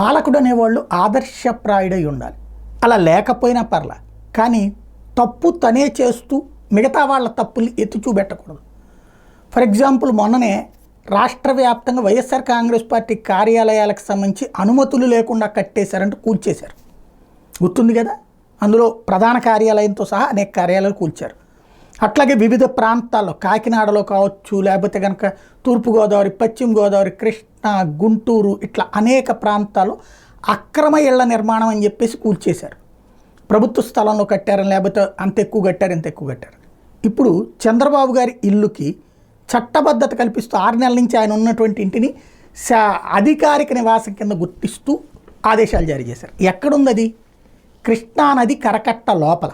పాలకుడు అనేవాళ్ళు ఆదర్శప్రాయుడై ఉండాలి. అలా లేకపోయినా పర్లా, కానీ తప్పు తనే చేస్తూ మిగతా వాళ్ళ తప్పుల్ని ఎత్తి చూపెట్టకూడదు. ఫర్ ఎగ్జాంపుల్ మొన్ననే రాష్ట్ర వ్యాప్తంగా వైఎస్ఆర్ కాంగ్రెస్ పార్టీ కార్యాలయాలకు సంబంధించి అనుమతులు లేకుండా కట్టేశారంటూ కూల్చేశారు. గుర్తుంది కదా, అందులో ప్రధాన కార్యాలయంతో సహా అనేక కార్యాలయాలు కూల్చారు. అట్లాగే వివిధ ప్రాంతాల్లో కాకినాడలో కావచ్చు, లేకపోతే కనుక తూర్పుగోదావరి, పశ్చిమ గోదావరి, కృష్ణా, గుంటూరు ఇట్లా అనేక ప్రాంతాల్లో అక్రమ ఇళ్ల నిర్మాణం అని చెప్పేసి కూల్చేశారు. ప్రభుత్వ స్థలంలో కట్టారని, లేకపోతే అంత ఎక్కువ కట్టారు ఇంత ఎక్కువ కట్టారు. ఇప్పుడు చంద్రబాబు గారి ఇల్లుకి చట్టబద్ధత కల్పిస్తూ 6 నెలల నుంచి ఆయన ఉన్నటువంటి ఇంటిని అధికారిక నివాసం కింద గుర్తిస్తూ ఆదేశాలు జారీ చేశారు. ఎక్కడుంది అది? కృష్ణానది కరకట్ట లోపల.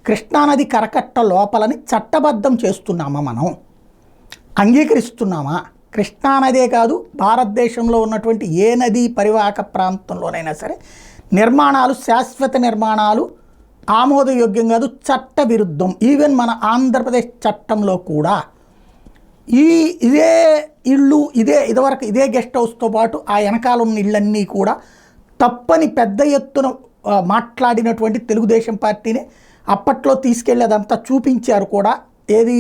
కృష్ణానది కరకట్ట లోపలని చట్టబద్ధం చేస్తున్నామా, మనం అంగీకరిస్తున్నామా? కృష్ణానదే కాదు, భారతదేశంలో ఉన్నటువంటి ఏ నదీ పరివాహక ప్రాంతంలోనైనా సరే నిర్మాణాలు, శాశ్వత నిర్మాణాలు ఆమోదయోగ్యం కాదు, చట్ట విరుద్ధం. ఈవెన్ మన ఆంధ్రప్రదేశ్ చట్టంలో కూడా ఇదే ఇళ్ళు, ఇదివరకు ఇదే గెస్ట్ హౌస్తో పాటు ఆ వెనకాల ఉన్న ఇళ్ళన్నీ కూడా తప్పని పెద్ద ఎత్తున మాట్లాడినటువంటి తెలుగుదేశం పార్టీనే అప్పట్లో తీసుకెళ్ళి అదంతా చూపించారు కూడా. ఏది?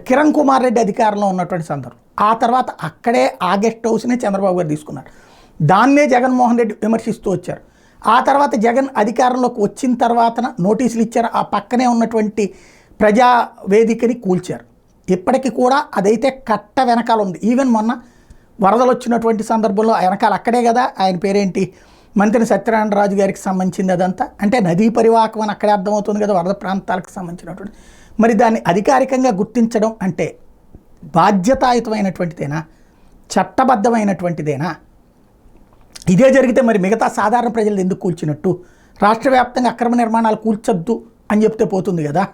కిరణ్ కుమార్ రెడ్డి అధికారంలో ఉన్నటువంటి సందర్భం. ఆ తర్వాత అక్కడే ఆ గెస్ట్ హౌస్నే చంద్రబాబు గారు తీసుకున్నారు. దాన్నే జగన్మోహన్ రెడ్డి విమర్శిస్తూ వచ్చారు. ఆ తర్వాత జగన్ అధికారంలోకి వచ్చిన తర్వాత నోటీసులు ఇచ్చారు. ఆ పక్కనే ఉన్నటువంటి ప్రజావేదికని కూల్చారు. ఇప్పటికీ కూడా అదైతే కట్ట వెనకాల ఉంది. ఈవెన్ మొన్న వరదలు వచ్చినటువంటి సందర్భంలో వెనకాల అక్కడే కదా, ఆయన పేరేంటి, మంత్రి సత్యనారాయణరాజు గారికి సంబంధించింది అదంతా. అంటే నదీ పరివాహకం అని అక్కడే అర్థమవుతుంది కదా, వరద ప్రాంతాలకు సంబంధించినటువంటి. మరి దాన్ని అధికారికంగా గుర్తించడం అంటే బాధ్యతాయుతమైనటువంటిదేనా, చట్టబద్ధమైనటువంటిదేనా? ఇదే జరిగితే మరి మిగతా సాధారణ ప్రజలు ఎందుకు కూల్చినట్టు? రాష్ట్ర వ్యాప్తంగా అక్రమ నిర్మాణాలు కూల్చొద్దు అని చెప్తే పోతుంది కదా.